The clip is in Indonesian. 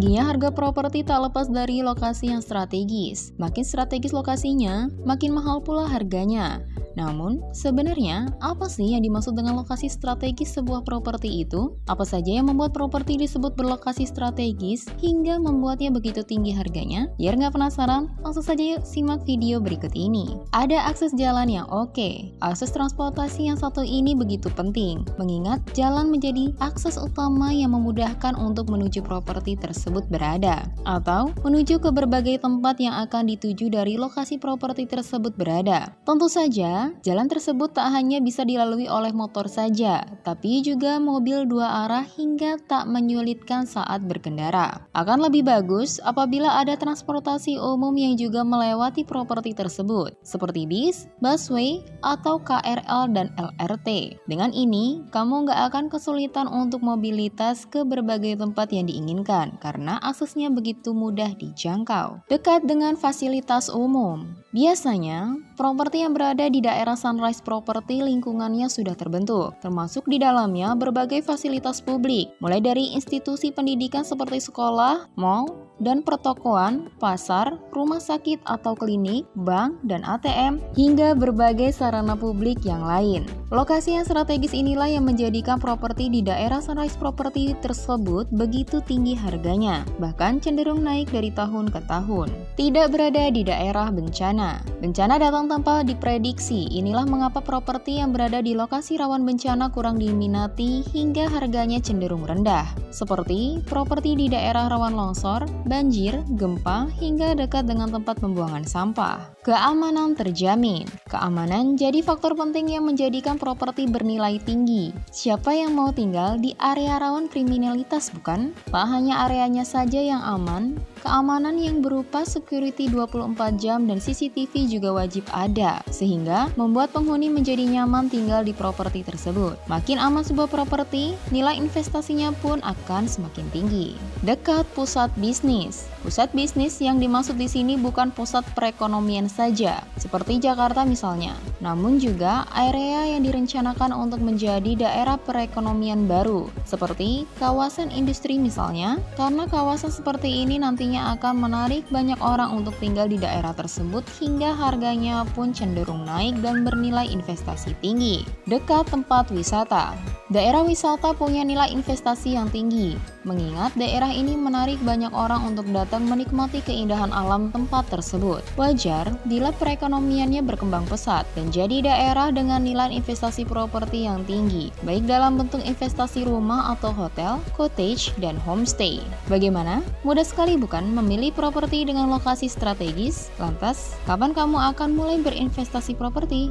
Tingginya harga properti tak lepas dari lokasi yang strategis. Makin strategis lokasinya, makin mahal pula harganya. Namun, sebenarnya apa sih yang dimaksud dengan lokasi strategis sebuah properti itu? Apa saja yang membuat properti disebut berlokasi strategis hingga membuatnya begitu tinggi harganya? Biar nggak penasaran, langsung saja yuk simak video berikut ini. Ada akses jalan yang oke. Akses transportasi yang satu ini begitu penting, mengingat jalan menjadi akses utama yang memudahkan untuk menuju properti tersebut berada, atau menuju ke berbagai tempat yang akan dituju dari lokasi properti tersebut berada. Tentu saja, jalan tersebut tak hanya bisa dilalui oleh motor saja, tapi juga mobil dua arah hingga tak menyulitkan saat berkendara. Akan lebih bagus apabila ada transportasi umum yang juga melewati properti tersebut, seperti bis, busway, atau KRL dan LRT. Dengan ini, kamu nggak akan kesulitan untuk mobilitas ke berbagai tempat yang diinginkan, karena aksesnya begitu mudah dijangkau. Dekat dengan fasilitas umum. Biasanya, properti yang berada di daerah Sunrise Property lingkungannya sudah terbentuk, termasuk di dalamnya berbagai fasilitas publik, mulai dari institusi pendidikan seperti sekolah, mall, dan pertokoan, pasar, rumah sakit atau klinik, bank, dan ATM, hingga berbagai sarana publik yang lain. Lokasi yang strategis inilah yang menjadikan properti di daerah Sunrise Property tersebut begitu tinggi harganya, bahkan cenderung naik dari tahun ke tahun. Tidak berada di daerah bencana. Bencana datang tanpa diprediksi, inilah mengapa properti yang berada di lokasi rawan bencana kurang diminati hingga harganya cenderung rendah, seperti properti di daerah rawan longsor, banjir, gempa, hingga dekat dengan tempat pembuangan sampah. Keamanan terjamin. Keamanan jadi faktor penting yang menjadikan properti bernilai tinggi. Siapa yang mau tinggal di area rawan kriminalitas, bukan? Tak hanya areanya saja yang aman, keamanan yang berupa security 24 jam dan CCTV juga wajib ada, sehingga membuat penghuni menjadi nyaman tinggal di properti tersebut. Makin aman sebuah properti, nilai investasinya pun akan semakin tinggi. Dekat pusat bisnis. Pusat bisnis yang dimaksud di sini bukan pusat perekonomian saja, seperti Jakarta misalnya, namun juga area yang direncanakan untuk menjadi daerah perekonomian baru, seperti kawasan industri misalnya, karena kawasan seperti ini nantinya akan menarik banyak orang untuk tinggal di daerah tersebut hingga harganya pun cenderung naik dan bernilai investasi tinggi. Dekat tempat wisata. Daerah wisata punya nilai investasi yang tinggi, mengingat daerah ini menarik banyak orang untuk datang menikmati keindahan alam tempat tersebut. Wajar bila perekonomiannya berkembang pesat dan jadi daerah dengan nilai investasi properti yang tinggi, baik dalam bentuk investasi rumah atau hotel, cottage, dan homestay. Bagaimana? Mudah sekali bukan memilih properti dengan lokasi strategis? Lantas, kapan kamu akan mulai berinvestasi properti?